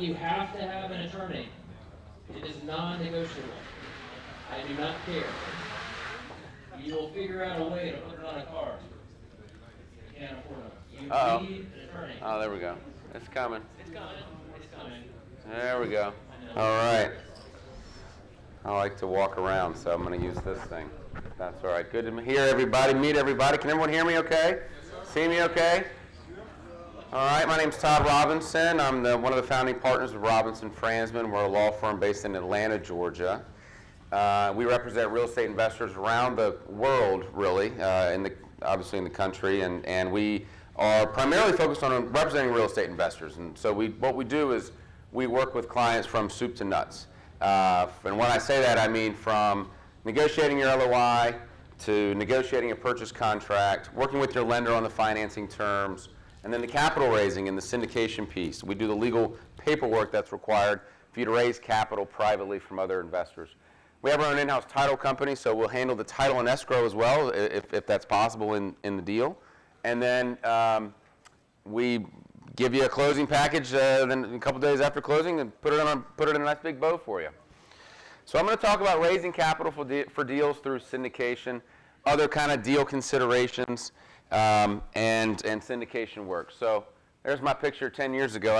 You have to have an attorney. It is non-negotiable. I do not care. You will figure out a way to put it on a card. You can't afford it. You need an attorney. Oh, there we go. It's coming. It's coming. It's coming. There we go. All right. I like to walk around, so I'm going to use this thing. That's all right. Good to hear everybody, meet everybody. Can everyone hear me okay? See me okay? All right, my name's Todd Robinson. I'm one of the founding partners of Robinson Fransman. We're a law firm based in Atlanta, Georgia. We represent real estate investors around the world, really, obviously in the country, and we are primarily focused on representing real estate investors. And so what we do is we work with clients from soup to nuts. And when I say that, I mean from negotiating your LOI to negotiating a purchase contract, working with your lender on the financing terms, and then the capital raising and the syndication piece. We do the legal paperwork that's required for you to raise capital privately from other investors. We have our own in-house title company, so we'll handle the title and escrow as well, if that's possible in the deal. And then we give you a closing package then a couple days after closing and put it in a nice big bow for you. So I'm going to talk about raising capital for deals through syndication, other kind of deal considerations, and syndication work. So there's my picture 10 years ago.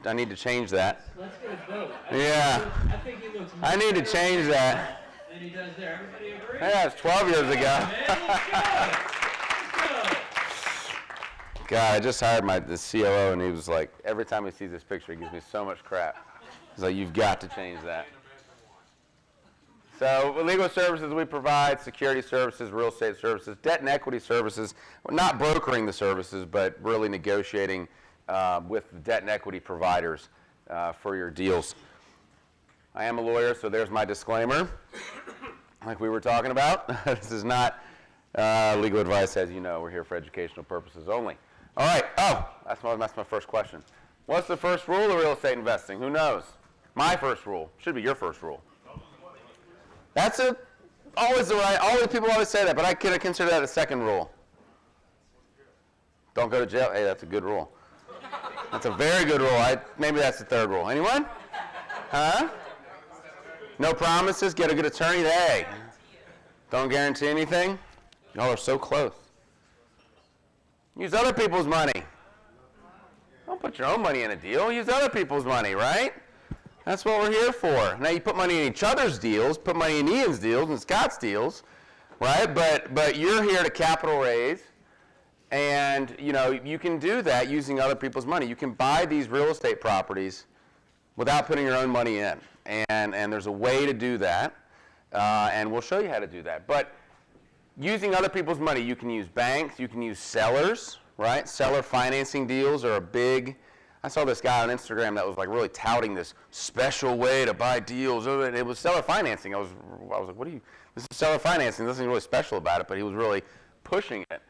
I need to change that. Let's get a vote. Yeah. I think he looks I need to change that. than he does there. Everybody agree? Yeah, it's 12 years ago. Man, let's go. God, I just hired the COO, and he was like, every time he sees this picture, he gives me so much crap. He's like, you've got to change that. So legal services we provide, security services, real estate services, debt and equity services. We're not brokering the services, but really negotiating with the debt and equity providers for your deals. I am a lawyer, so there's my disclaimer, like we were talking about. This is not legal advice, as you know. We're here for educational purposes only. All right. Oh, that's my first question. What's the first rule of real estate investing? Who knows? My first rule. Should be your first rule. That's always the right. People always say that, but I consider that a second rule. Don't go to jail. Hey, that's a good rule. That's a very good rule. Maybe that's the third rule. Anyone? Huh? No promises. Get a good attorney. Hey, don't guarantee anything. Y'all are so close. Use other people's money. Don't put your own money in a deal. Use other people's money, right? That's what we're here for. Now you put money in each other's deals, put money in Ian's deals and Scott's deals, right? But you're here to capital raise, and you can do that using other people's money. You can buy these real estate properties without putting your own money in, and there's a way to do that, and we'll show you how to do that. But using other people's money, you can use banks, you can use sellers, right? Seller financing deals are a big. I saw this guy on Instagram that was like really touting this special way to buy deals. It was seller financing. I was like, this is seller financing. There's nothing really special about it, but he was really pushing it.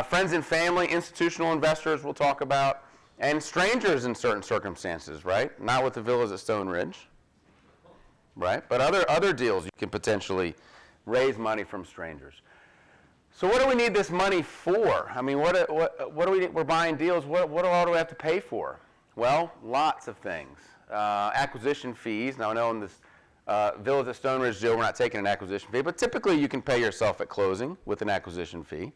Friends and family, institutional investors we'll talk about, and strangers in certain circumstances, right? Not with the villas at Stone Ridge, right? But other deals you can potentially raise money from strangers. So what do we need this money for? I mean, what do we need? We're buying deals. What all do we have to pay for? Well, lots of things. Acquisition fees. Now I know in this Villas at Stone Ridge deal, we're not taking an acquisition fee, but typically you can pay yourself at closing with an acquisition fee.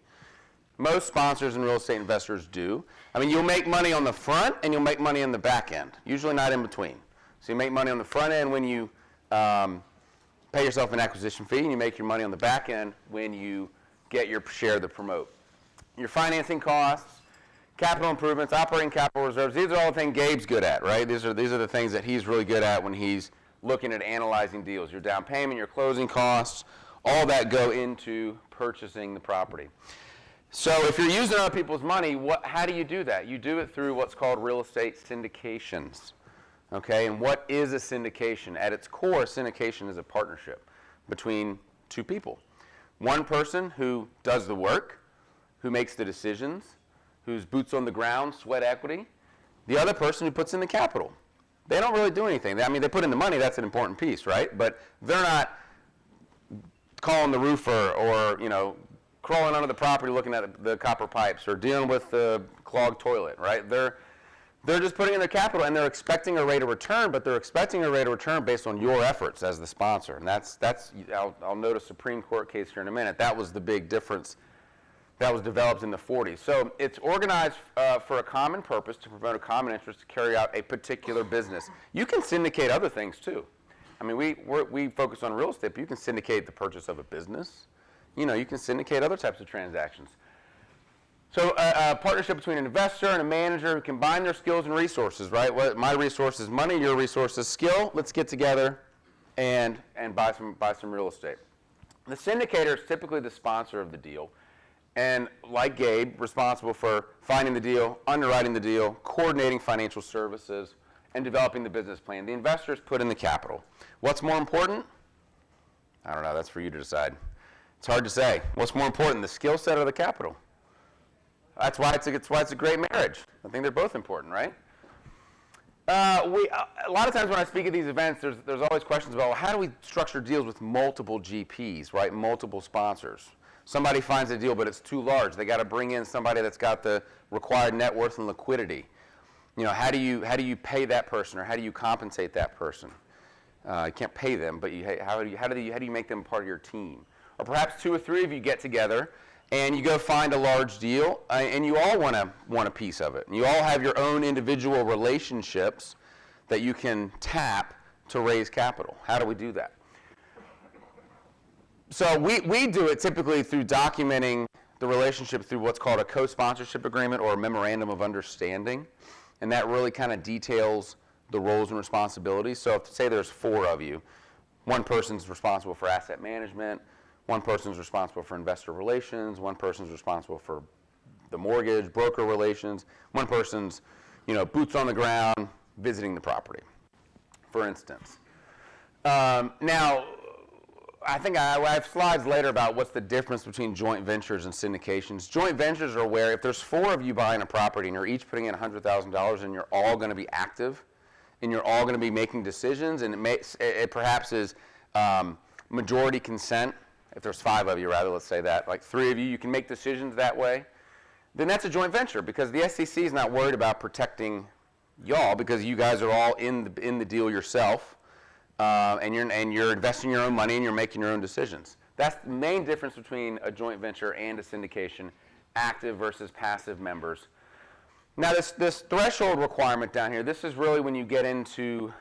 Most sponsors and real estate investors do. I mean, you'll make money on the front and you'll make money on the back end. Usually not in between. So you make money on the front end when you pay yourself an acquisition fee, and you make your money on the back end when you get your share of the promote. Your financing costs, capital improvements, operating capital reserves, these are all the things Gabe's good at, right? These are the things that he's really good at when he's looking at analyzing deals. Your down payment, your closing costs, all that go into purchasing the property. So if you're using other people's money, how do you do that? You do it through what's called real estate syndications. Okay, and what is a syndication? At its core, syndication is a partnership between two people. One person who does the work, who makes the decisions, who's boots on the ground, sweat equity. The other person who puts in the capital. They don't really do anything. I mean, they put in the money, that's an important piece, right? But they're not calling the roofer or, crawling under the property looking at the copper pipes or dealing with the clogged toilet, right? They're just putting in their capital, and they're expecting a rate of return, but they're expecting a rate of return based on your efforts as the sponsor. And I'll note a Supreme Court case here in a minute. That was the big difference that was developed in the 40s. So it's organized for a common purpose, to promote a common interest, to carry out a particular business. You can syndicate other things too. I mean, we focus on real estate, but you can syndicate the purchase of a business. You know, you can syndicate other types of transactions. So a partnership between an investor and a manager who combine their skills and resources, right? My resource is money, your resource is skill. Let's get together and buy some real estate. The syndicator is typically the sponsor of the deal, and like Gabe, responsible for finding the deal, underwriting the deal, coordinating financial services, and developing the business plan. The investors put in the capital. What's more important? I don't know. That's for you to decide. It's hard to say. What's more important, the skill set or the capital? That's why it's a great marriage. I think they're both important, right? A lot of times when I speak at these events, there's always questions about, well, how do we structure deals with multiple GPs, right? Multiple sponsors. Somebody finds a deal, but it's too large. They got to bring in somebody that's got the required net worth and liquidity. You know, how do you pay that person, or how do you compensate that person? You can't pay them, but how do you make them part of your team? Or perhaps 2 or 3 of you get together and you go find a large deal, and you all want a piece of it. And you all have your own individual relationships that you can tap to raise capital. How do we do that? So we do it typically through documenting the relationship through what's called a co-sponsorship agreement or a memorandum of understanding. And that really kind of details the roles and responsibilities. So if, say there's 4 of you, one person's responsible for asset management, one person's responsible for investor relations, one person's responsible for the mortgage, broker relations, one person's, boots on the ground, visiting the property, for instance. Now, I think I have slides later about what's the difference between joint ventures and syndications. Joint ventures are where if there's 4 of you buying a property and you're each putting in $100,000 and you're all going to be active and you're all going to be making decisions, and it perhaps is majority consent. If there's 5 of you, rather, let's say that, like 3 of you, you can make decisions that way, then that's a joint venture because the SEC is not worried about protecting y'all because you guys are all in the deal yourself, and you're investing your own money and you're making your own decisions. That's the main difference between a joint venture and a syndication, active versus passive members. Now, this threshold requirement down here, this is really when you get into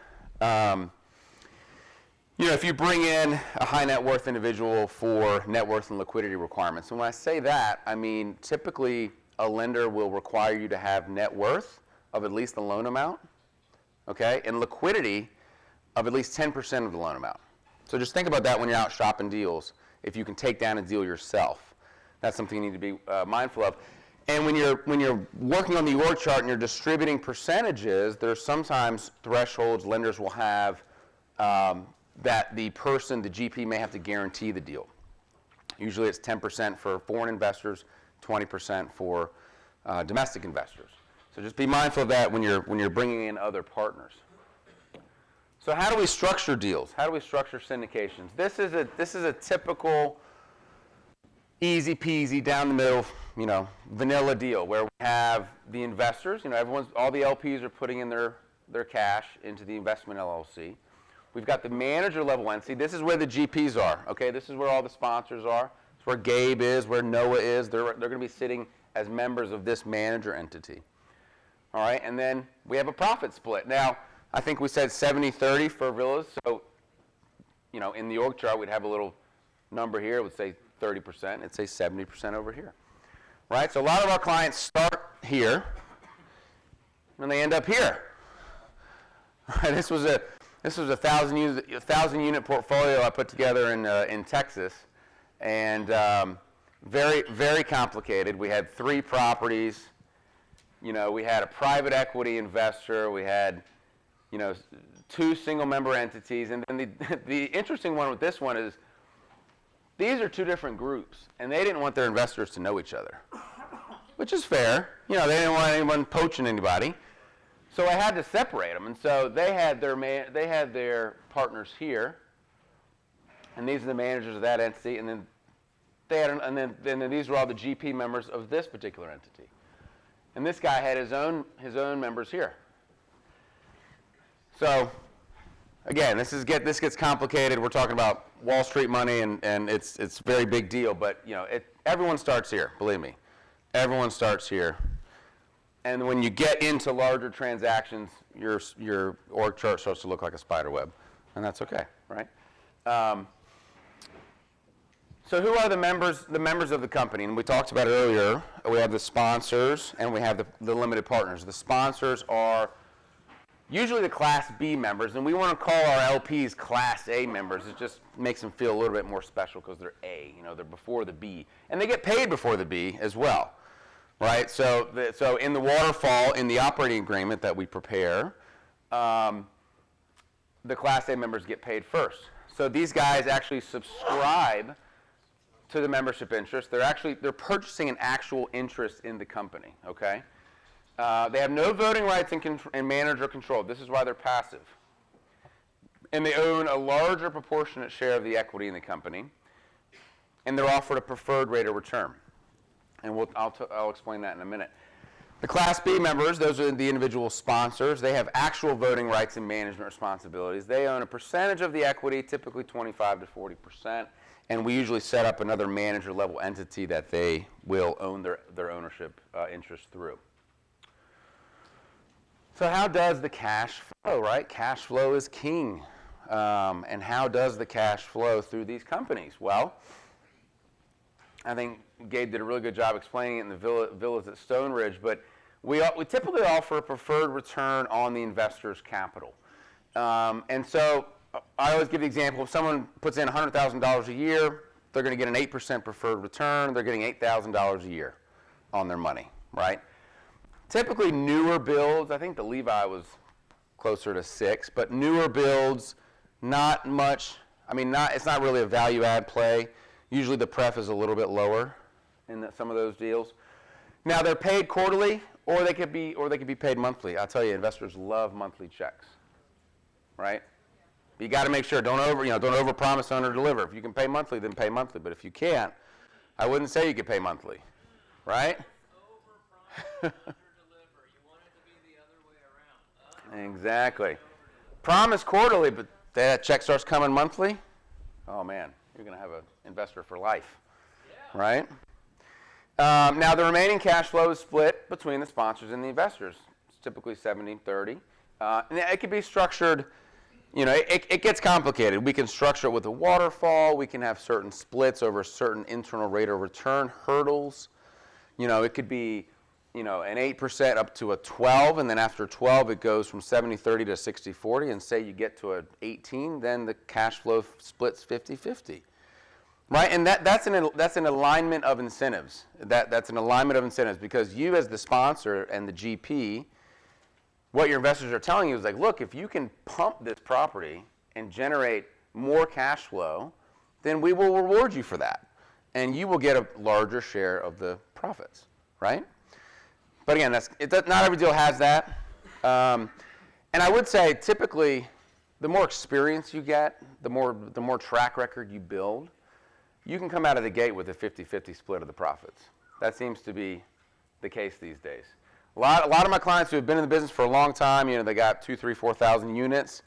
if you bring in a high net worth individual for net worth and liquidity requirements. And when I say that, I mean typically a lender will require you to have net worth of at least the loan amount, okay, and liquidity of at least 10% of the loan amount. So just think about that when you're out shopping deals. If you can take down a deal yourself, that's something you need to be mindful of. And when you're working on the org chart and you're distributing percentages, there's sometimes thresholds lenders will have that the GP may have to guarantee the deal. Usually it's 10% for foreign investors, 20% for domestic investors. So just be mindful of that when you're bringing in other partners. So how do we structure deals? How do we structure syndications? This is a typical easy peasy down the middle, vanilla deal where we have the investors. All the LPs are putting in their cash into the investment LLC. We've got the manager level entity. This is where the GPs are, okay? This is where all the sponsors are. It's where Gabe is, where Noah is. They're going to be sitting as members of this manager entity. All right, and then we have a profit split. Now, I think we said 70-30 for villas. So, in the org chart, we'd have a little number here. It would say 30%. It'd say 70% over here. Right? So a lot of our clients start here, and they end up here. Right? This was a 1,000 unit portfolio I put together in Texas, and very, very complicated. We had 3 properties. We had a private equity investor. We had 2 single member entities, and then the interesting one with this one is these are 2 different groups, and they didn't want their investors to know each other, which is fair. They didn't want anyone poaching anybody. So I had to separate them, and so they had their partners here, and these are the managers of that entity, and then these were all the GP members of this particular entity. And this guy had his own members here. So, again, this gets complicated. We're talking about Wall Street money, and it's a very big deal. But everyone starts here. Believe me, everyone starts here. And when you get into larger transactions, your org chart starts to look like a spider web, and that's okay, right? So who are the members of the company? And we talked about it earlier. We have the sponsors, and we have the limited partners. The sponsors are usually the Class B members, and we want to call our LPs Class A members. It just makes them feel a little bit more special because they're A. They're before the B, and they get paid before the B as well, right? So in the waterfall, in the operating agreement that we prepare, the Class A members get paid first. So these guys actually subscribe to the membership interest. They're purchasing an actual interest in the company. Okay. They have no voting rights and manager control. This is why they're passive. And they own a larger proportionate share of the equity in the company. And they're offered a preferred rate of return. And I'll explain that in a minute. The Class B members, those are the individual sponsors. They have actual voting rights and management responsibilities. They own a percentage of the equity, typically 25 to 40%. And we usually set up another manager level entity that they will own their ownership interest through. So how does the cash flow, right? Cash flow is king. And how does the cash flow through these companies? Well, I think Gabe did a really good job explaining it in the villas at Stone Ridge, but we typically offer a preferred return on the investor's capital. And so I always give the example, if someone puts in $100,000 a year, they're going to get an 8% preferred return. They're getting $8,000 a year on their money, right? Typically newer builds, I think the Levi was closer to 6, but newer builds, not much. It's not really a value add play. Usually the pref is a little bit lower in some of those deals. Now they're paid quarterly, or they could be paid monthly. I'll tell you, investors love monthly checks, right? But you got to make sure don't overpromise, under-deliver. If you can pay monthly, then pay monthly. But if you can't, I wouldn't say you could pay monthly, right? Overpromise, under-deliver. You want it to be the other way around. Exactly. Promise quarterly, but that check starts coming monthly. Oh man, you're going to have an investor for life, right? Now the remaining cash flow is split between the sponsors and the investors. It's typically 70-30. And it can be structured. It gets complicated. We can structure it with a waterfall. We can have certain splits over certain internal rate of return hurdles. It could be, an 8% up to a 12, and then after 12 it goes from 70-30 to 60-40, and say you get to an 18, then the cash flow splits 50-50. Right, and that's an alignment of incentives. That's an alignment of incentives because you as the sponsor and the GP, what your investors are telling you is like, look, if you can pump this property and generate more cash flow, then we will reward you for that. And you will get a larger share of the profits, right? But again, not every deal has that. And I would say typically the more experience you get, the more track record you build, you can come out of the gate with a 50-50 split of the profits. That seems to be the case these days. A lot of my clients who have been in the business for a long time, they got 2,000, 3,000, 4,000 units.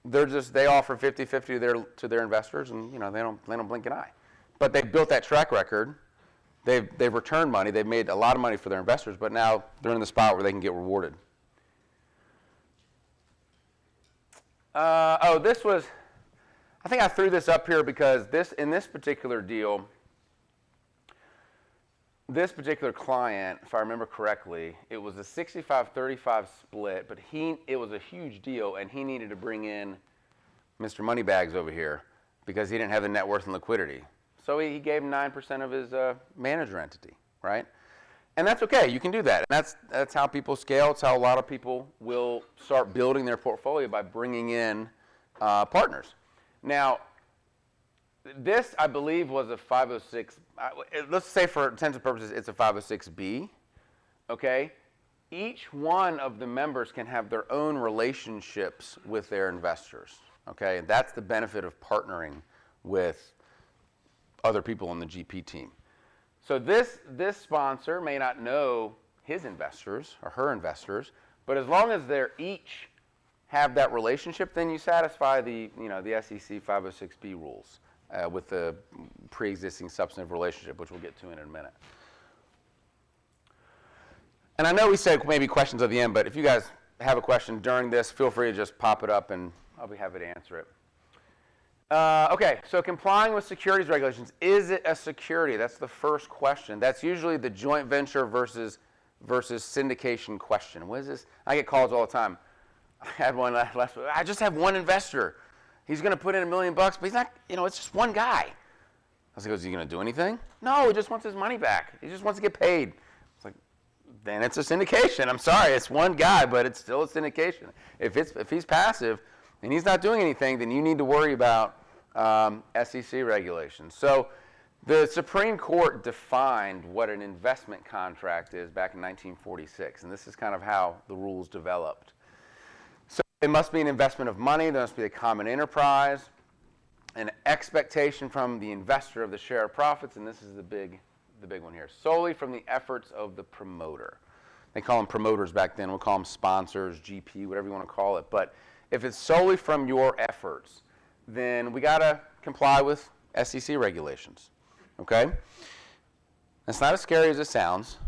They offer 50-50 to their investors, and they don't blink an eye. But they've built that track record. They've returned money. They've made a lot of money for their investors, but now they're in the spot where they can get rewarded. I think I threw this up here because in this particular deal, this particular client, if I remember correctly, it was a 65-35 split, but it was a huge deal, and he needed to bring in Mr. Moneybags over here because he didn't have the net worth and liquidity. So he gave him 9% of his manager entity, right? And that's okay. You can do that. And that's how people scale. It's how a lot of people will start building their portfolio by bringing in partners. Now, this, I believe, was a 506. Let's say for intents and purposes, it's a 506B, okay? Each one of the members can have their own relationships with their investors, okay? And that's the benefit of partnering with other people on the GP team. So this sponsor may not know his investors or her investors. But as long as they're each have that relationship, then you satisfy the SEC 506B rules with the pre-existing substantive relationship, which we'll get to in a minute. And I know we said maybe questions at the end, but if you guys have a question during this, feel free to just pop it up and I'll be happy to answer it. Okay, so complying with securities regulations, is it a security? That's the first question. That's usually the joint venture versus syndication question. What is this? I get calls all the time. I had one last week. I just have one investor. He's going to put in $1 million, but he's not, it's just one guy. I was like, is he going to do anything? No, he just wants his money back. He just wants to get paid. It's like, then it's a syndication. I'm sorry, it's one guy, but it's still a syndication. If he's passive and he's not doing anything, then you need to worry about SEC regulations. So the Supreme Court defined what an investment contract is back in 1946, and this is kind of how the rules developed. So it must be an investment of money, there must be a common enterprise, an expectation from the investor of the share of profits, and this is the big one here, solely from the efforts of the promoter. They call them promoters back then, we'll call them sponsors, GP, whatever you want to call it. But if it's solely from your efforts, then we got to comply with SEC regulations, okay? It's not as scary as it sounds,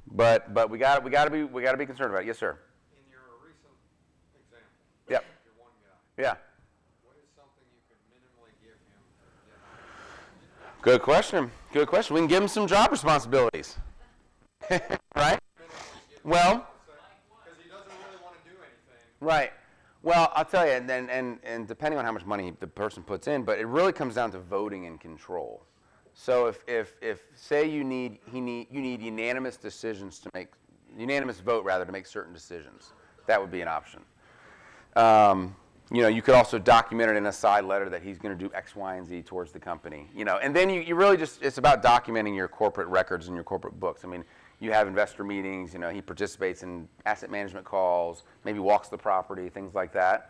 but we got to be concerned about it. Yes, sir. In your recent example, yep. You're one guy. Yeah. What is something you could minimally give him to get out? Good question. Good question. We can give him some job responsibilities, right? Well, because he doesn't really want to do anything. Right. Well, I'll tell you, and depending on how much money the person puts in, but it really comes down to voting and control. So if say you need unanimous decisions to make unanimous vote rather to make certain decisions, that would be an option. You could also document it in a side letter that he's going to do X, Y, and Z towards the company. And then you really just it's about documenting your corporate records and your corporate books. I mean, you have investor meetings, he participates in asset management calls, maybe walks the property, things like that.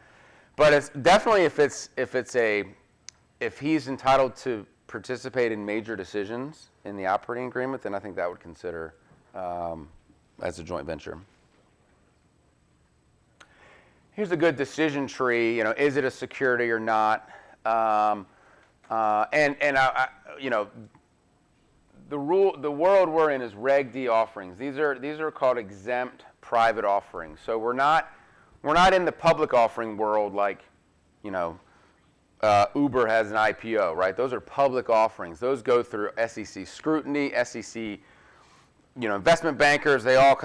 But it's definitely if he's entitled to participate in major decisions in the operating agreement, then I think that would consider as a joint venture. Here's a good decision tree. Is it a security or not? The world we're in is Reg D offerings. These are called exempt private offerings. So we're not in the public offering world like, Uber has an IPO, right? Those are public offerings. Those go through SEC scrutiny, SEC, investment bankers. They all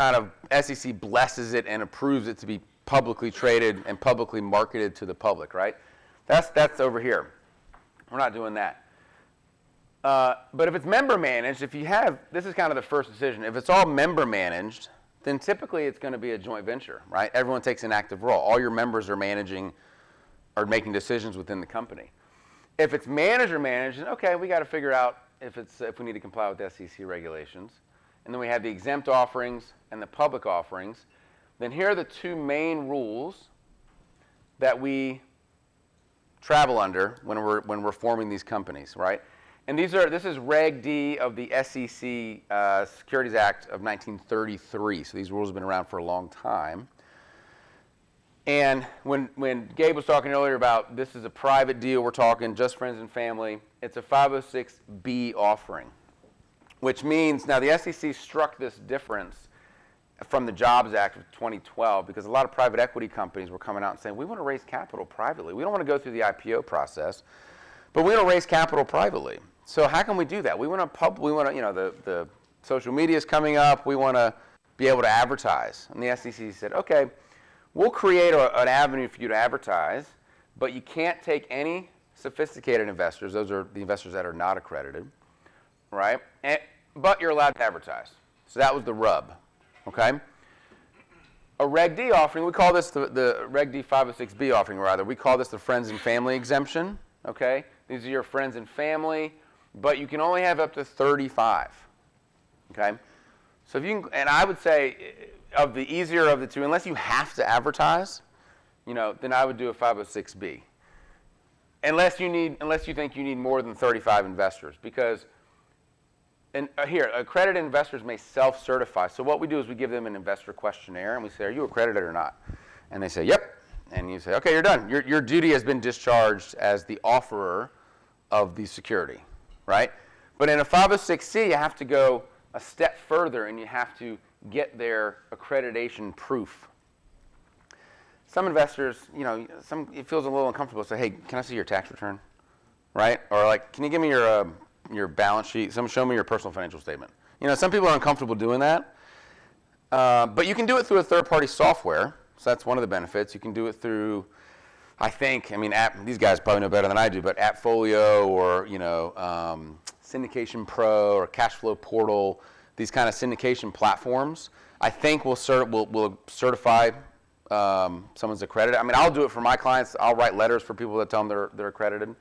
SEC blesses it and approves it to be publicly traded and publicly marketed to the public, right? That's over here. We're not doing that. But if it's member managed, this is kind of the first decision. If it's all member managed, then typically it's going to be a joint venture, right? Everyone takes an active role. All your members are making decisions within the company. If it's manager managed, then okay, we got to figure out if we need to comply with SEC regulations. And then we have the exempt offerings and the public offerings. Then here are the two main rules that we travel under when we're forming these companies, right? And this is Reg D of the SEC Securities Act of 1933. So these rules have been around for a long time. And when Gabe was talking earlier about this is a private deal, we're talking just friends and family, it's a 506B offering, which means now the SEC struck this difference from the Jobs Act of 2012 because a lot of private equity companies were coming out and saying, we want to raise capital privately. We don't want to go through the IPO process, but we want to raise capital privately. So how can we do that? We want to the social media is coming up. We want to be able to advertise. And the SEC said, okay, we'll create an avenue for you to advertise, but you can't take any sophisticated investors. Those are the investors that are not accredited, right? But you're allowed to advertise. So that was the rub, okay? A Reg D offering, we call this the Reg D 506B offering, rather. We call this the friends and family exemption, okay? These are your friends and family, but you can only have up to 35, okay? So if you can, and I would say of the easier of the two, unless you have to advertise, then I would do a 506B. Unless you think you need more than 35 investors, because And here, accredited investors may self-certify. So what we do is we give them an investor questionnaire, and we say, are you accredited or not? And they say, yep. And you say, okay, you're done. Your duty has been discharged as the offerer of the security, right? But in a 506C, you have to go a step further, and you have to get their accreditation proof. Some investors, it feels a little uncomfortable to say, hey, can I see your tax return, right? Or like, can you give me your balance sheet? Show me your personal financial statement. Some people are uncomfortable doing that. But you can do it through a third-party software. So that's one of the benefits. You can do it through, these guys probably know better than I do, but AppFolio or, Syndication Pro or Cashflow Portal, these kind of syndication platforms, I think will certify someone's accredited. I'll do it for my clients. I'll write letters for people that tell them they're accredited.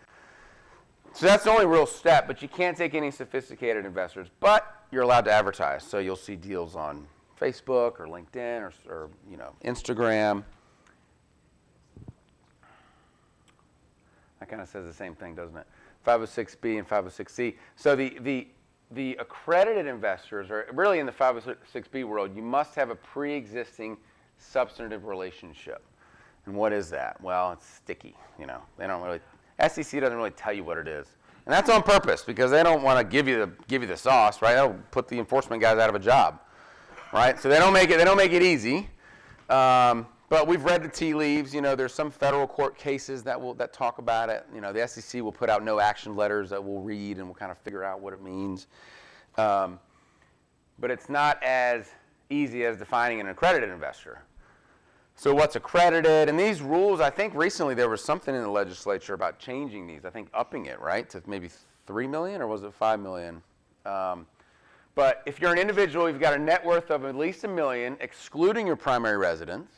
So that's the only real step, but you can't take any sophisticated investors. But you're allowed to advertise. So you'll see deals on Facebook or LinkedIn or Instagram. That kind of says the same thing, doesn't it? 506B and 506C. So the accredited investors, or really in the 506B world, you must have a pre-existing substantive relationship. And what is that? Well, it's sticky. They don't really. SEC doesn't really tell you what it is, and that's on purpose because they don't want to give you the sauce, right? That'll put the enforcement guys out of a job, right? So they don't make it easy. But we've read the tea leaves. There's some federal court cases that talk about it. The SEC will put out no action letters that we'll read and we'll kind of figure out what it means. But it's not as easy as defining an accredited investor. So what's accredited? And these rules, I think recently there was something in the legislature about changing these. I think upping it, right, to maybe 3 million or was it 5 million? But if you're an individual, you've got a net worth of at least $1 million, excluding your primary residence,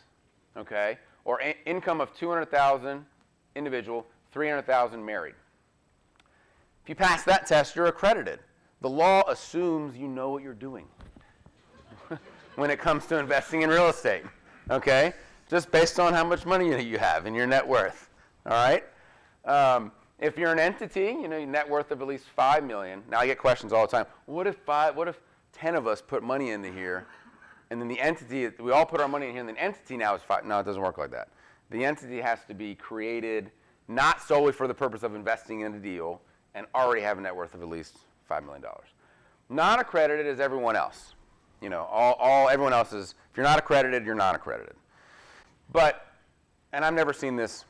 okay, or income of 200,000 individual, 300,000 married. If you pass that test, you're accredited. The law assumes you know what you're doing when it comes to investing in real estate, okay? Just based on how much money you have and your net worth, all right? If you're an entity, your net worth of at least $5 million. Now I get questions all the time. What if 10 of us put money into here, and then the entity, we all put our money in here, and the entity now is 5? No, it doesn't work like that. The entity has to be created not solely for the purpose of investing in a deal and already have a net worth of at least $5 million. Non-accredited is everyone else. Everyone else is, if you're not accredited, you're not accredited. But, and I've never seen this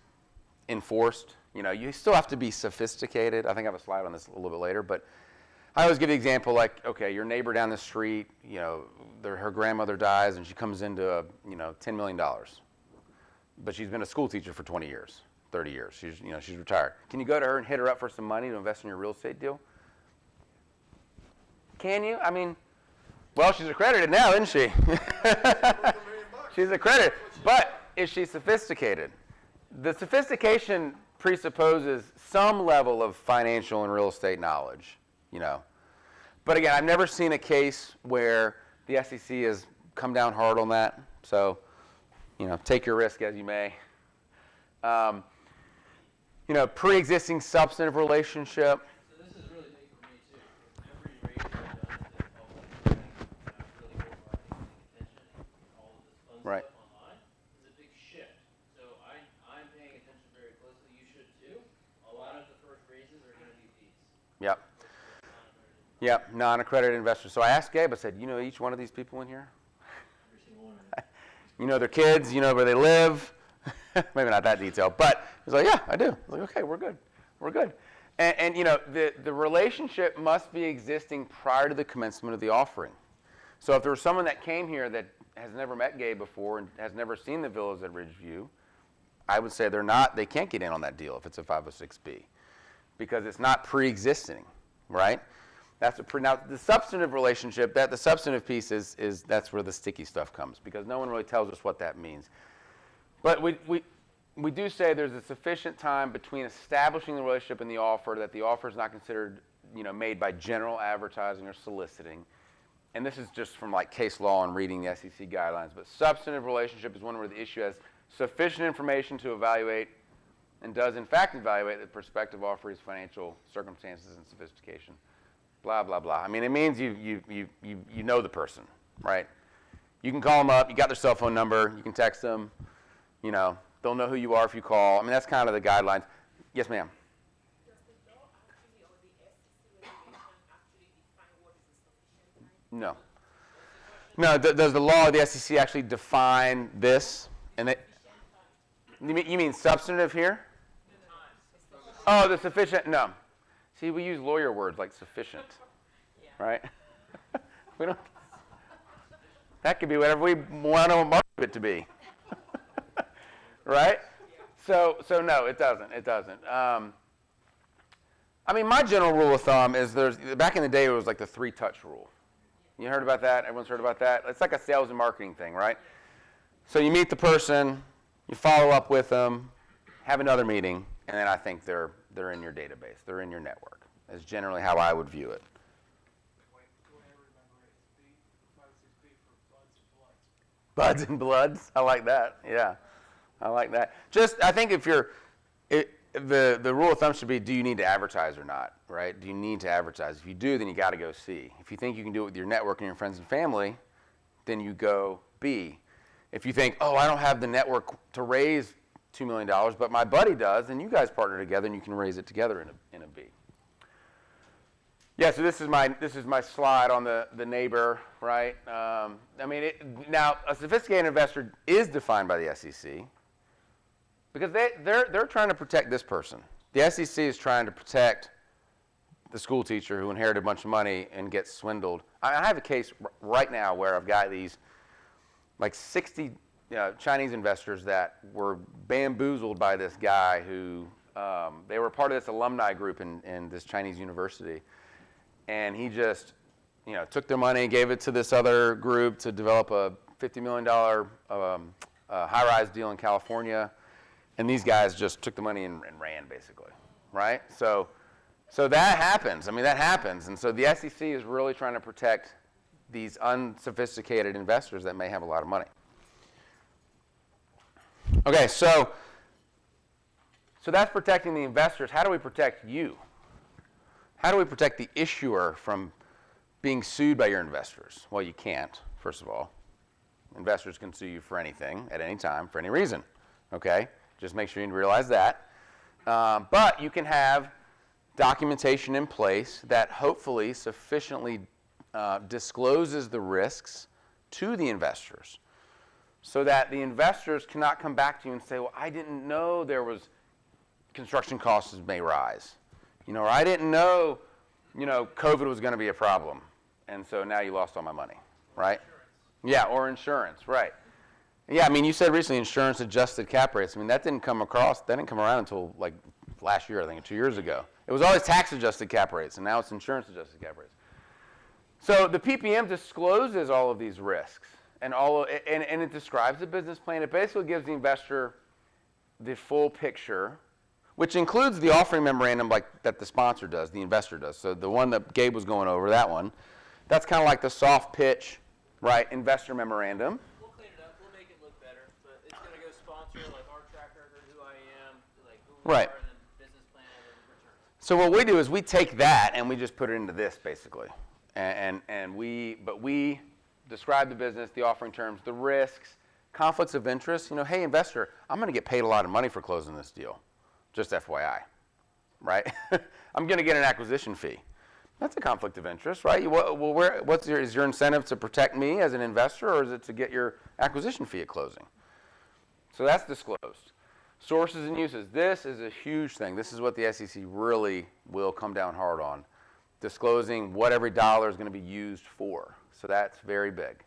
enforced, you still have to be sophisticated. I think I have a slide on this a little bit later, but I always give the example like, okay, your neighbor down the street, her grandmother dies and she comes into $10 million. But she's been a school teacher for 20 years, 30 years. She's retired. Can you go to her and hit her up for some money to invest in your real estate deal? Can you? Well, she's accredited now, isn't she? She's accredited. But is she sophisticated? The sophistication presupposes some level of financial and real estate knowledge, But again, I've never seen a case where the SEC has come down hard on that. So, take your risk as you may. Pre-existing substantive relationship. So this is really big for me too. Every raise I've done has been public. Really paying attention. All of this fun Right. stuff online is a big shift. So I'm paying attention very closely. You should too. A lot of the first raises are going to be these. Yep. Yep, non-accredited investors. So I asked Gabe, I said, each one of these people in here? Every single one. You know their kids, you know where they live. Maybe not that detailed, but he's like, yeah, I do. I was like, okay, we're good. We're good. And the relationship must be existing prior to the commencement of the offering. So if there was someone that came here that has never met Gabe before and has never seen the villas at Ridgeview, I would say they can't get in on that deal if it's a 506B because it's not pre-existing, right? Now the substantive relationship, the substantive piece is that's where the sticky stuff comes because no one really tells us what that means. But we do say there's a sufficient time between establishing the relationship and the offer that the offer is not considered, made by general advertising or soliciting. And this is just from like case law and reading the SEC guidelines. But substantive relationship is one where the issue has sufficient information to evaluate and does in fact evaluate the prospective offeree's financial circumstances and sophistication. blah, blah, blah. I mean, it means you know the person, right? You can call them up. You got their cell phone number. You can text them. You know, they'll know who you are if you call. I mean, that's kind of the guidelines. Yes, ma'am. Does the law actually or the SEC regulation actually define what is a sufficient time? No. No, does the law or the SEC actually define this? And you mean substantive here? Oh, the sufficient, no. See, we use lawyer words like sufficient, right? We don't. That could be whatever we want it to be, right? So no, it doesn't. It doesn't. I mean, my general rule of thumb is back in the day it was like the 3-touch rule. You heard about that? Everyone's heard about that? It's like a sales and marketing thing, right? So you meet the person, you follow up with them, have another meeting, and then I think they're in your database. They're in your network. That's generally how I would view it. Buds and bloods. I like that. Yeah, I like that. I think the rule of thumb should be: do you need to advertise or not? Right? Do you need to advertise? If you do, then you got to go C. If you think you can do it with your network and your friends and family, then you go B. If you think, oh, I don't have the network to raise $2 million, but my buddy does, then you guys partner together and you can raise it together in a B. Yeah, so this is my slide on the neighbor, right? I mean, now a sophisticated investor is defined by the SEC because they're trying to protect this person. The SEC is trying to protect the school teacher who inherited a bunch of money and gets swindled. I have a case right now where I've got these like 60 Chinese investors that were bamboozled by this guy who they were part of this alumni group in this Chinese university. And he just, took their money, gave it to this other group to develop a $50 million high-rise deal in California. And these guys just took the money and ran, basically, right? So that happens. I mean, that happens. And so the SEC is really trying to protect these unsophisticated investors that may have a lot of money. Okay, so that's protecting the investors. How do we protect you? How do we protect the issuer from being sued by your investors? Well, you can't, first of all. Investors can sue you for anything, at any time, for any reason, okay? Just make sure you realize that. But you can have documentation in place that hopefully sufficiently discloses the risks to the investors so that the investors cannot come back to you and say, well, I didn't know there was construction costs may rise. Or I didn't know, COVID was going to be a problem, and so now you lost all my money, right? Yeah, or insurance, right. Yeah, I mean, you said recently insurance-adjusted cap rates. I mean, that didn't come around until, like, last year, I think, 2 years ago. It was always tax-adjusted cap rates, and now it's insurance-adjusted cap rates. So the PPM discloses all of these risks, and it describes the business plan. It basically gives the investor the full picture, which includes the offering memorandum like that the sponsor does, the investor does. So the one that Gabe was going over, that one, that's kind of like the soft pitch, right, investor memorandum. We'll clean it up. We'll make it look better. But it's going to go sponsor, like our track record, who I am, like who we Right. are, and then business plan, and returns. So what we do is we take that and we just put it into this, basically. But we describe the business, the offering terms, the risks, conflicts of interest. Hey, investor, I'm going to get paid a lot of money for closing this deal. Just FYI, right? I'm going to get an acquisition fee. That's a conflict of interest, right? Is your incentive to protect me as an investor, or is it to get your acquisition fee at closing? So that's disclosed. Sources and uses. This is a huge thing. This is what the SEC really will come down hard on, disclosing what every dollar is going to be used for. So that's very big.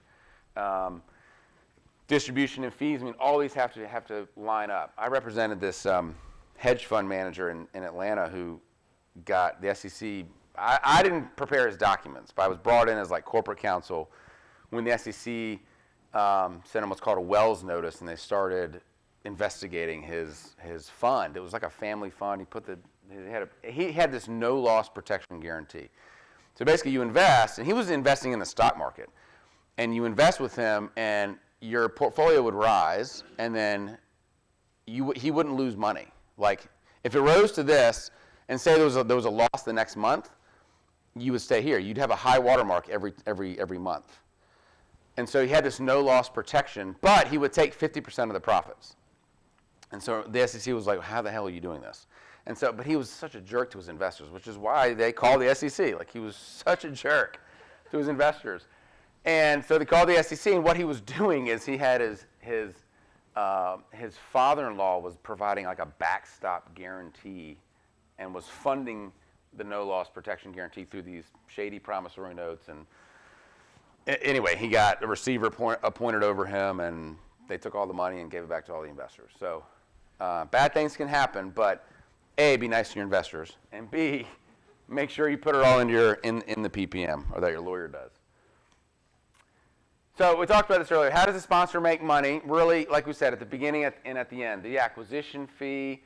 Distribution and fees. I mean, all these have to line up. I represented this hedge fund manager in Atlanta who got the SEC. I didn't prepare his documents, but I was brought in as like corporate counsel when the SEC sent him what's called a Wells notice, and they started investigating his fund. It was like a family fund. He had this no loss protection guarantee. So basically, you invest, and he was investing in the stock market, and you invest with him, and your portfolio would rise, and then he wouldn't lose money. Like, if it rose to this, and say there was a loss the next month, you would stay here. You'd have a high watermark every month. And so he had this no loss protection, but he would take 50% of the profits. And so the SEC was like, how the hell are you doing this? And so, but he was such a jerk to his investors, which is why they called the SEC. Like, he was such a jerk to his investors. And so they called the SEC, and what he was doing is he had his father-in-law was providing like a backstop guarantee and was funding the no loss protection guarantee through these shady promissory notes. And anyway, he got a receiver appointed over him, and they took all the money and gave it back to all the investors. So bad things can happen, but A, be nice to your investors, and B, make sure you put it all into in the PPM, or that your lawyer does. So we talked about this earlier. How does a sponsor make money? Really, like we said, at the beginning and at the end. The acquisition fee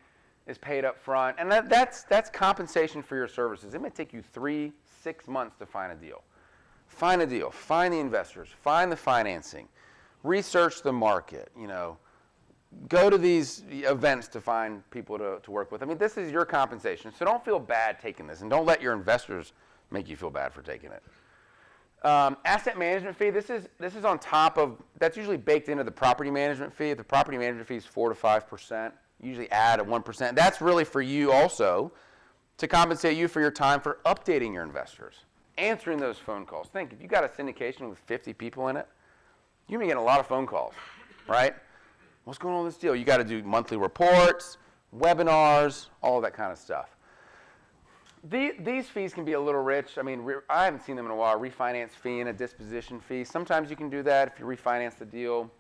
is paid up front, and that's compensation for your services. It may take you 3-6 months to find a deal. Find a deal. Find the investors. Find the financing. Research the market. Go to these events to find people to work with. I mean, this is your compensation, so don't feel bad taking this, and don't let your investors make you feel bad for taking it. Asset management fee, this is on top of, that's usually baked into the property management fee. If the property management fee is 4 to 5%, usually add a 1%. That's really for you also to compensate you for your time for updating your investors, answering those phone calls. Think, if you got a syndication with 50 people in it, you're going to get a lot of phone calls, right? What's going on with this deal? You got to do monthly reports, webinars, all of that kind of stuff. These fees can be a little rich. I mean, I haven't seen them in a while. Refinance fee and a disposition fee. Sometimes you can do that. If you refinance the deal,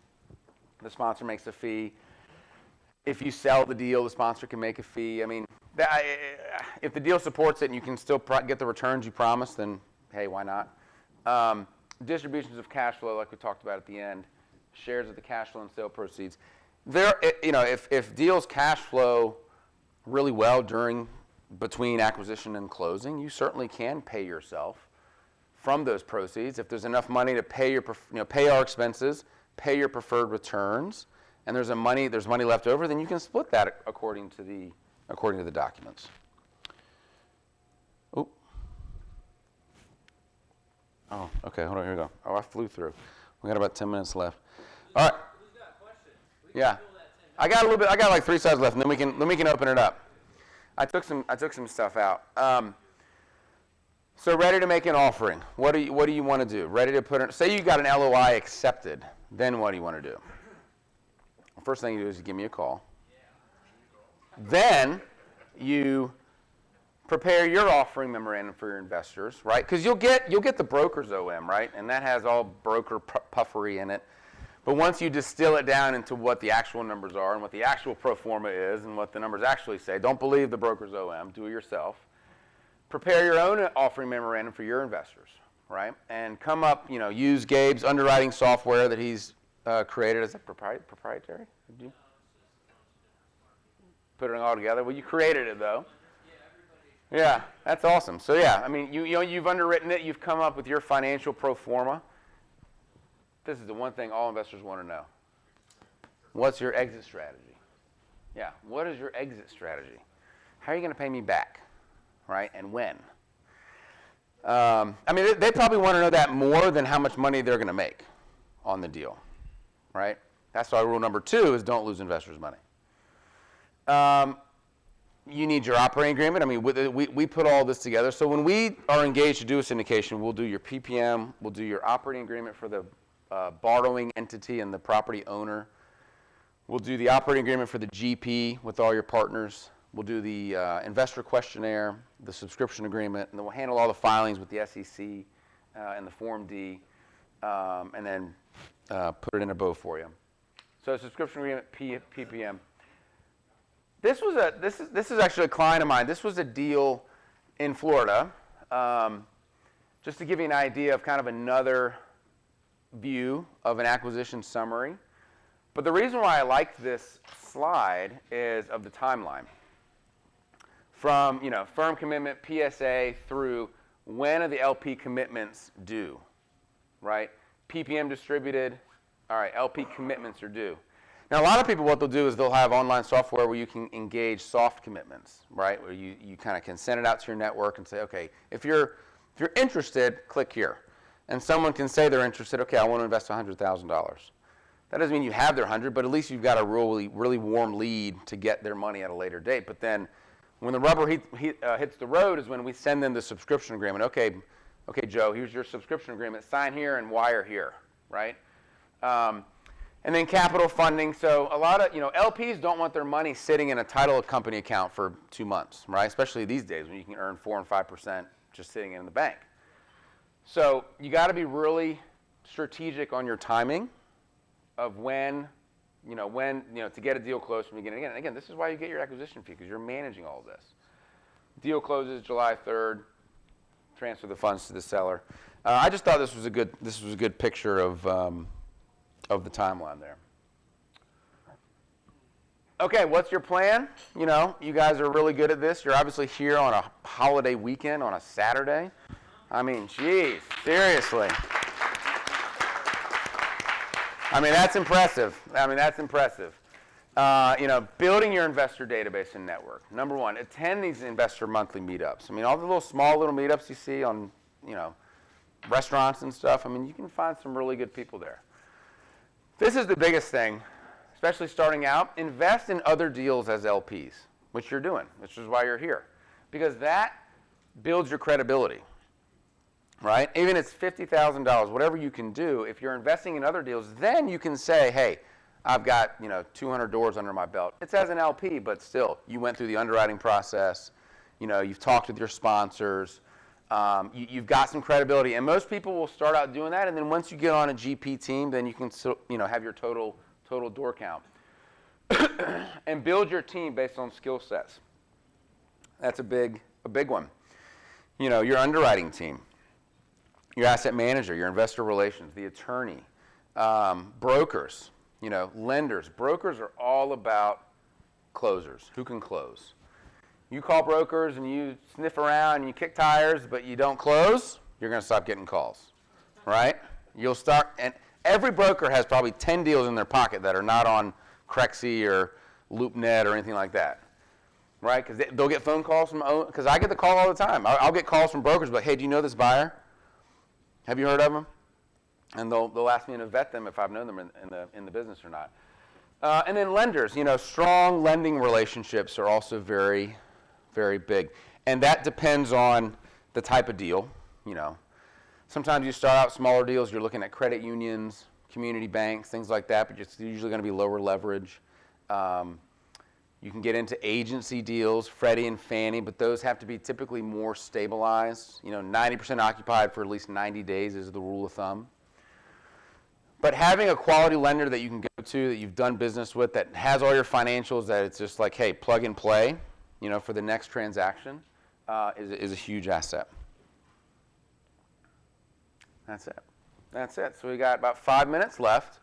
the sponsor makes a fee. If you sell the deal, the sponsor can make a fee. I mean, if the deal supports it and you can still get the returns you promised, then hey, why not? Distributions of cash flow, like we talked about at the end, shares of the cash flow and sale proceeds. If deals cash flow really well between acquisition and closing, you certainly can pay yourself from those proceeds. If there's enough money to pay pay our expenses, pay your preferred returns, and there's money left over, then you can split that according to the documents. Oh, okay, hold on, here we go. Oh, I flew through. We got about 10 minutes left. All right. Who's got questions? Yeah. I got a little bit. I got like 3 slides left, and then we can open it up. I took some stuff out. So ready to make an offering. What do you want to do? Ready to put in, say you got an LOI accepted. Then what do you want to do? The first thing you do is you give me a call. Then you prepare your offering memorandum for your investors, right? Because you'll get the broker's OM, right? And that has all broker puffery in it. But once you distill it down into what the actual numbers are and what the actual pro forma is and what the numbers actually say, don't believe the broker's OM, do it yourself. Prepare your own offering memorandum for your investors, right? And come up, use Gabe's underwriting software that he's created. Is that proprietary? Did you put it all together? Well, you created it, though. Yeah, that's awesome. So, yeah, I mean, you've underwritten it. You've come up with your financial pro forma. This is the one thing all investors want to know. What's your exit strategy? Yeah, what is your exit strategy? How are you going to pay me back, right, and when? I mean, they probably want to know that more than how much money they're going to make on the deal, right? That's why rule number 2 is don't lose investors' money. You need your operating agreement. I mean, we put all this together. So when we are engaged to do a syndication, we'll do your PPM, we'll do your operating agreement for the borrowing entity and the property owner. We'll do the operating agreement for the GP with all your partners. We'll do the investor questionnaire, the subscription agreement, and then we'll handle all the filings with the SEC and the Form D, and then put it in a bow for you. So subscription agreement, PPM. This is actually a client of mine. This was a deal in Florida. Just to give you an idea of kind of another view of an acquisition summary. But the reason why I like this slide is of the timeline. From firm commitment, PSA, through when are the LP commitments due, right? PPM distributed, all right, LP commitments are due. Now, a lot of people, what they'll do is they'll have online software where you can engage soft commitments, right? Where you kind of can send it out to your network and say, okay, if you're If you're interested, click here. And someone can say they're interested, okay, I want to invest $100,000. That doesn't mean you have their 100, but at least you've got a really, really warm lead to get their money at a later date. But then when the rubber hits the road is when we send them the subscription agreement. Okay, Joe, here's your subscription agreement. Sign here and wire here, right? And then capital funding. So a lot of LPs don't want their money sitting in a title company account for 2 months, right? Especially these days when you can earn 4 and 5% just sitting in the bank. So you got to be really strategic on your timing of when to get a deal closed from the beginning. And again, this is why you get your acquisition fee, because you're managing all of this. Deal closes July 3rd. Transfer the funds to the seller. I just thought this was a good picture of the timeline there. Okay, what's your plan? You guys are really good at this. You're obviously here on a holiday weekend on a Saturday. I mean, geez, seriously. I mean, that's impressive. Building your investor database and network. Number one, attend these investor monthly meetups. I mean, all the small little meetups you see on, restaurants and stuff. I mean, you can find some really good people there. This is the biggest thing, especially starting out. Invest in other deals as LPs, which you're doing, which is why you're here, because that builds your credibility. Right? Even if it's $50,000, whatever you can do, if you're investing in other deals, then you can say, hey, I've got 200 doors under my belt. It's as an LP, but still, you went through the underwriting process. You've talked with your sponsors. You've got some credibility, and most people will start out doing that. And then once you get on a GP team, then you can have your total door count and build your team based on skill sets. That's a big one. Your underwriting team, your asset manager, your investor relations, the attorney, brokers. Lenders. Brokers are all about closers. Who can close? You call brokers and you sniff around and you kick tires, but you don't close, you're going to stop getting calls, right? You'll start, and every broker has probably 10 deals in their pocket that are not on Crexy or LoopNet or anything like that, right? Because they'll get phone calls because I get the call all the time. I'll get calls from brokers like, hey, do you know this buyer? Have you heard of them? And they'll ask me to vet them if I've known them in the business or not. And then lenders, strong lending relationships are also very, very big. And that depends on the type of deal. Sometimes you start out smaller deals, you're looking at credit unions, community banks, things like that, but it's usually going to be lower leverage. You can get into agency deals, Freddie and Fannie, but those have to be typically more stabilized. 90% occupied for at least 90 days is the rule of thumb. But having a quality lender that you can go to, that you've done business with, that has all your financials, that it's just like, hey, plug and play, for the next transaction, is a huge asset. That's it. So we got about 5 minutes left.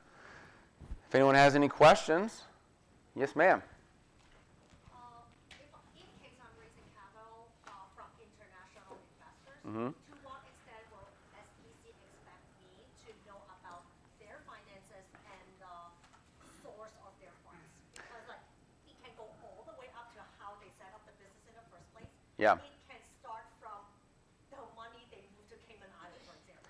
If anyone has any questions, yes, ma'am. In case I'm raising capital from international investors, Mm-hmm. to what extent will SEC expect me to know about their finances and the source of their funds? Because it can go all the way up to how they set up the business in the first place. Yeah. It can start from the money they moved to Cayman Islands, for example.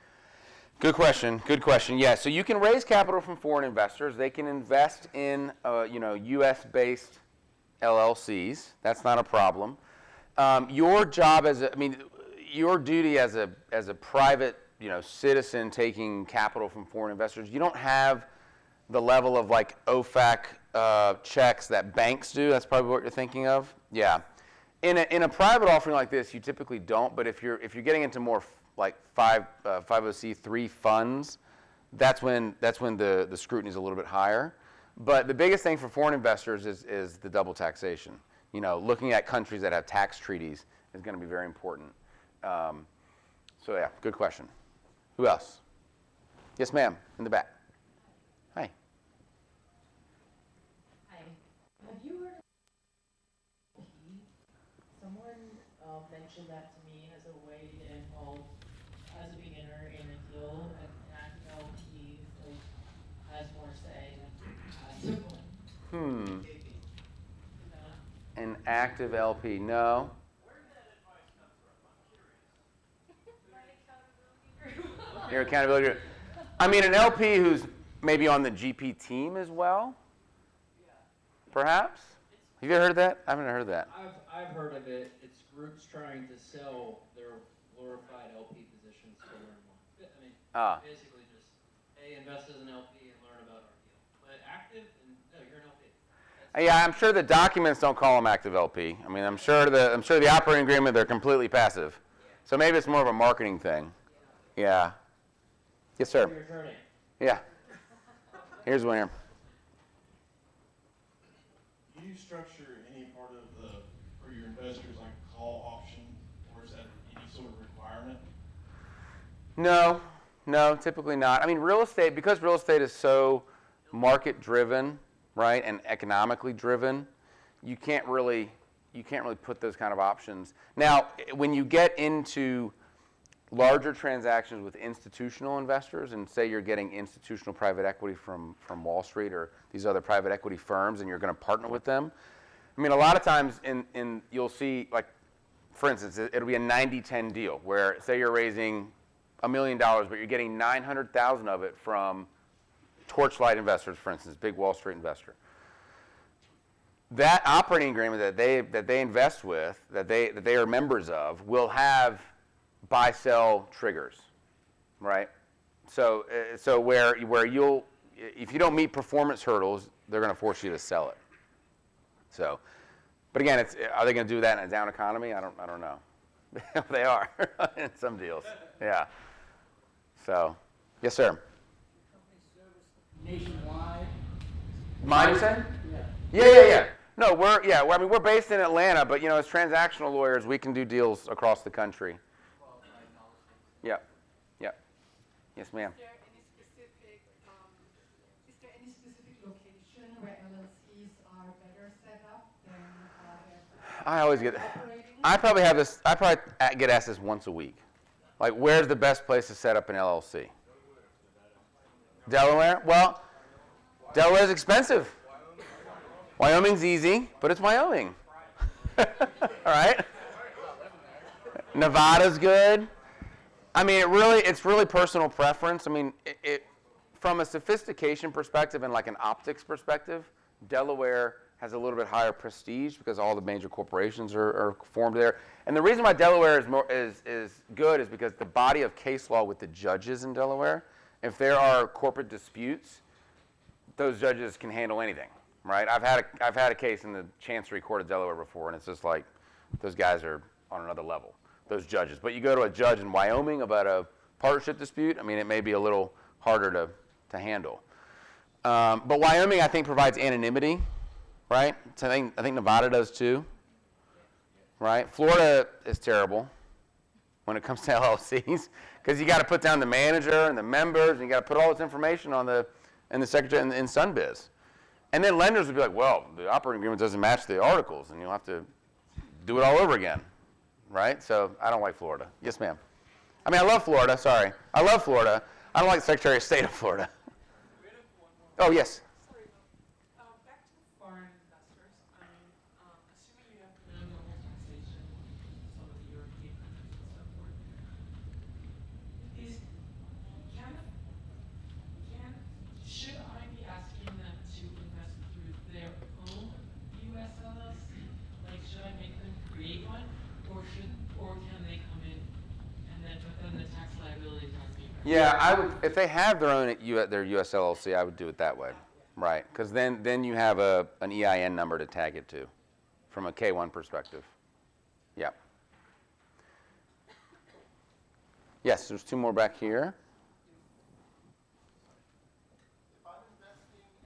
Good question. Yeah, so you can raise capital from foreign investors. They can invest in, U.S.-based LLCs. That's not a problem. Your job your duty as a private, citizen taking capital from foreign investors, you don't have the level of OFAC checks that banks do. That's probably what you're thinking of. Yeah. In a private offering like this, you typically don't. But if you're getting into more 503 funds, that's when the scrutiny is a little bit higher. But the biggest thing for foreign investors is the double taxation. Looking at countries that have tax treaties is going to be very important. So yeah, good question. Who else? Yes, ma'am, in the back. Hi. Hi. Have you heard of someone mentioned that to me as a way to get involved as a beginner in a deal, and I know he has more say than someone. An active LP? No. Where did that advice come from? I'm curious. Your accountability group. I mean, an LP who's maybe on the GP team as well, perhaps? Have you ever heard of that? I haven't heard of that. I've heard of it. It's groups trying to sell their glorified LP positions to learn more. I mean, basically just, hey, invest as an LP and learn about our deal. But active, and no, you're an LP. Yeah, I'm sure the documents don't call them active LP. I mean, I'm sure the operating agreement, they're completely passive. So maybe it's more of a marketing thing. Yeah. Yes, sir. Your attorney. Yeah. Here's one here. Do you structure any part of for your investors like a call option, or is that any sort of requirement? No, typically not. I mean, because real estate is so market driven, right, and economically driven, you can't really put those kind of options. Now, when you get into larger transactions with institutional investors, and say you're getting institutional private equity from Wall Street or these other private equity firms, and you're going to partner with them, I mean, a lot of times you'll see, like, for instance, it'll be a 90-10 deal where, say you're raising $1 million, but you're getting 900,000 of it from Torchlight investors, for instance, big Wall Street investor. That operating agreement that they invest with, that they are members of, will have buy-sell triggers, right? So where you'll, if you don't meet performance hurdles, they're going to force you to sell it. So, but again, are they going to do that in a down economy? I don't know. They are in some deals. Yeah. So, yes, sir. Nationwide. Mine, you said? Yeah. Yeah. No, we're based in Atlanta, but as transactional lawyers, we can do deals across the country. Yeah. Yes, ma'am. Is there any specific location where LLCs are better set up than I probably get asked this once a week. Like, where's the best place to set up an LLC? Delaware? Well, Delaware's expensive. Wyoming's easy, but it's Wyoming. All right? Nevada's good. I mean, it's really personal preference. I mean, from a sophistication perspective and like an optics perspective, Delaware has a little bit higher prestige because all the major corporations are formed there. And the reason why Delaware is good is because the body of case law with the judges in Delaware, if there are corporate disputes, those judges can handle anything, right? I've had a case in the Chancery Court of Delaware before, and it's just like those guys are on another level, those judges. But you go to a judge in Wyoming about a partnership dispute, I mean, it may be a little harder to handle. But Wyoming, I think, provides anonymity, right? So I think Nevada does too, right? Florida is terrible when it comes to LLCs because you got to put down the manager and the members, and you got to put all this information on the secretary in SunBiz. And then lenders would be like, well, the operating agreement doesn't match the articles, and you'll have to do it all over again, right? So I don't like Florida. Yes, ma'am. I mean, I love Florida. Sorry. I love Florida. I don't like the Secretary of State of Florida. Oh, yes. Sorry, back to foreign investors. Assuming you have minimal taxation, some of the European countries and so forth, should I be asking them to invest through their own U.S. LLC? Like, should I make them create one, or can they come in but then the tax liability has to be? Yeah, I would. If they have their own their U.S. LLC, I would do it that way, right? Because then you have an EIN number to tag it to, from a K1 perspective. Yeah. Yes, there's two more back here. If I'm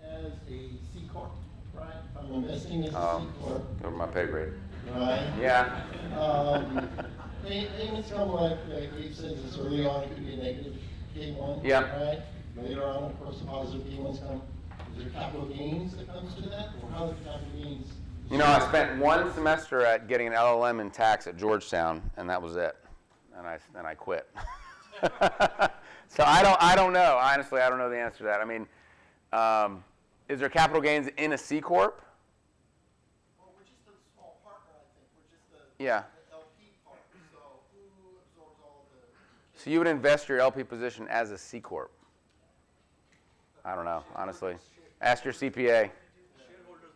investing as a C corp, right? If I'm investing as a C corp, Over my pay grade. right? Yeah. Payments come like Gabe says, this early on, it could be a negative K1, Yeah. right? Later on, of course, the positive K1s come. Is there capital gains that comes to that, or how does capital gains? I spent one semester at getting an LLM in tax at Georgetown, and that was it. And I quit. So I don't know. Honestly, I don't know the answer to that. I mean, is there capital gains in a C corp? Well, we're just a small partner, I think. We're just the Yeah. LP part. So who absorbs all the? So you would invest your LP position as a C corp. I don't know, honestly. Ask your CPA. Shareholders,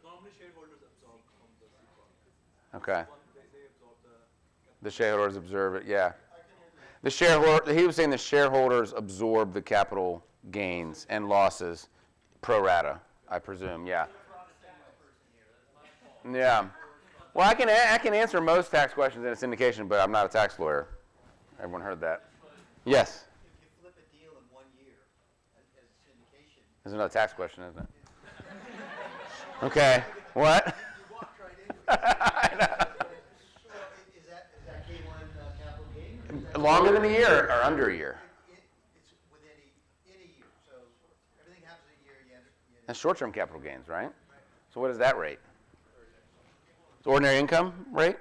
normally shareholders absorb from the C corp. Okay. They absorb the. The shareholders observe it, yeah. The shareholder, he was saying the shareholders absorb the capital gains and losses pro rata, I presume, yeah. Yeah. Well, I can answer most tax questions in a syndication, but I'm not a tax lawyer. Everyone heard that. Yes? If you flip a deal in 1 year as syndication. There's another tax question, isn't it? Okay. What? You walked right into it. Is that K1 capital gain? Or is that Longer than a year or under a year? It's within in a year, so everything happens in a year, you That's short-term capital gains, right? So what is that rate? It's ordinary income rate?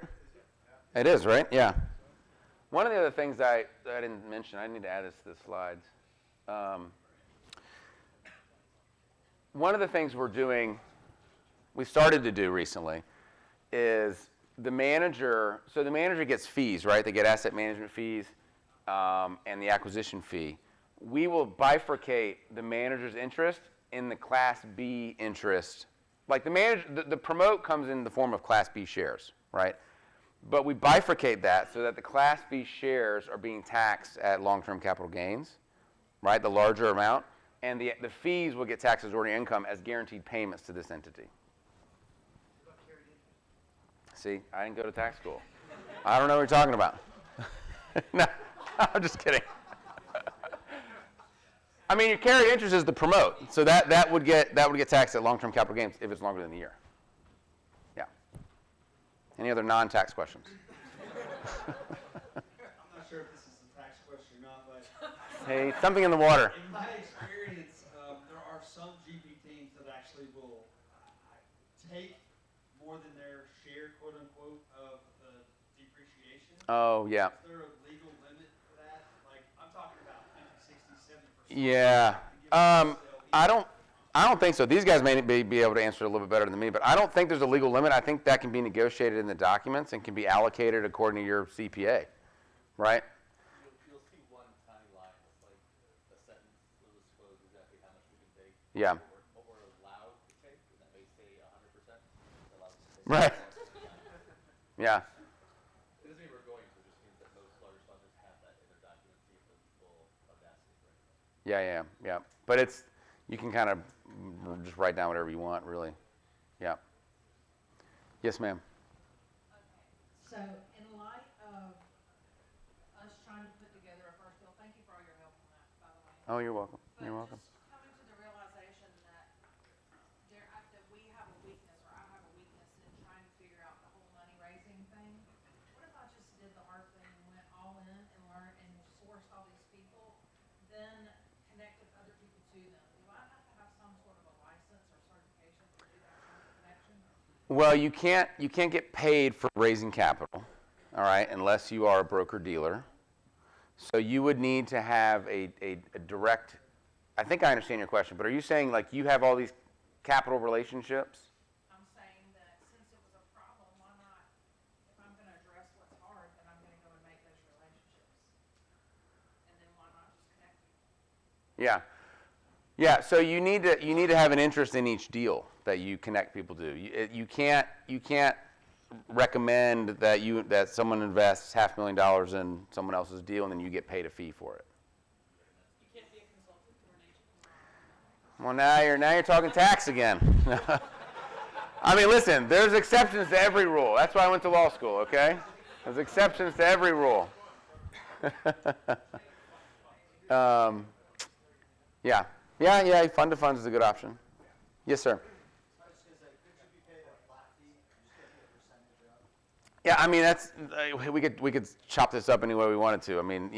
It is, right? Yeah. One of the other things that I didn't mention, I need to add this to the slides. One of the things we started to do recently, is the manager gets fees, right? They get asset management fees and the acquisition fee. We will bifurcate the manager's interest in the Class B interest. Like the promote comes in the form of Class B shares, right? But we bifurcate that so that the Class B shares are being taxed at long-term capital gains, right? The larger amount. And the fees will get taxed as ordinary income as guaranteed payments to this entity. See, I didn't go to tax school. I don't know what you're talking about. No, I'm just kidding. I mean, your carried interest is the promote, so that would get taxed at long-term capital gains if it's longer than a year. Yeah. Any other non-tax questions? I'm not sure if this is a tax question or not, but Hey, something in the water. in my experience, there are some GP teams that actually will take more than their share, quote unquote, of the depreciation. Oh, yeah. Is there a legal limit for that? Like, I'm talking about 50, 60, 70%. Yeah. I don't think so. These guys may be able to answer it a little bit better than me, but I don't think there's a legal limit. I think that can be negotiated in the documents and can be allocated according to your CPA, right? You'll see one tiny line that's like a sentence will disclose exactly how much we can take. Yeah. What we're allowed to take, and that may say 100%. Allowed to take. Right. Yeah. It doesn't mean we're going to, it just means that most large sponsors have that in their documents, see if the full audacity, right? Yeah. But you can kind of just write down whatever you want, really. Yeah. Yes, ma'am. So in light of us trying to put together a first bill, thank you for all your help on that, by the way. Oh, you're welcome. But You're welcome. just coming to the realization that that we have a weakness, or I have a weakness in trying to figure out the whole money raising thing. What if I just did the hard thing and went all in and learned and sourced all these people, then connected other people to them? Do I have to have some sort of a license or certification to do that kind of connection? Well, you can't get paid for raising capital, all right, unless you are a broker-dealer. So you would need to have a direct, I think I understand your question, but are you saying like you have all these capital relationships? I'm saying that since it was a problem, why not, if I'm going to address what's hard, then I'm going to go and make those relationships. And then why not just connect people? Yeah, so you need to have an interest in each deal that you connect people to. You can't recommend that someone invests $500,000 in someone else's deal and then you get paid a fee for it. You can't be a consultant or an agent. Well, now you're talking tax again. I mean, listen, there's exceptions to every rule. That's why I went to law school, okay? There's exceptions to every rule. Yeah, fund to funds is a good option. Yes, sir. Yeah, I mean we could chop this up any way we wanted to. I mean,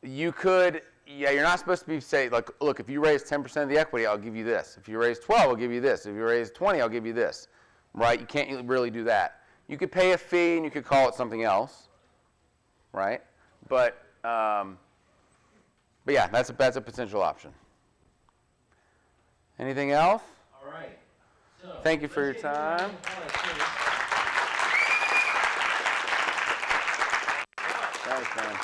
you could. Yeah, you're not supposed to be like, look, if you raise 10% of the equity, I'll give you this. If you raise 12, I'll give you this. If you raise 20, I'll give you this. Right? You can't really do that. You could pay a fee and you could call it something else. Right? But yeah, that's a potential option. Anything else? All right. So Thank you for your let's get into time. the product. Thanks, man.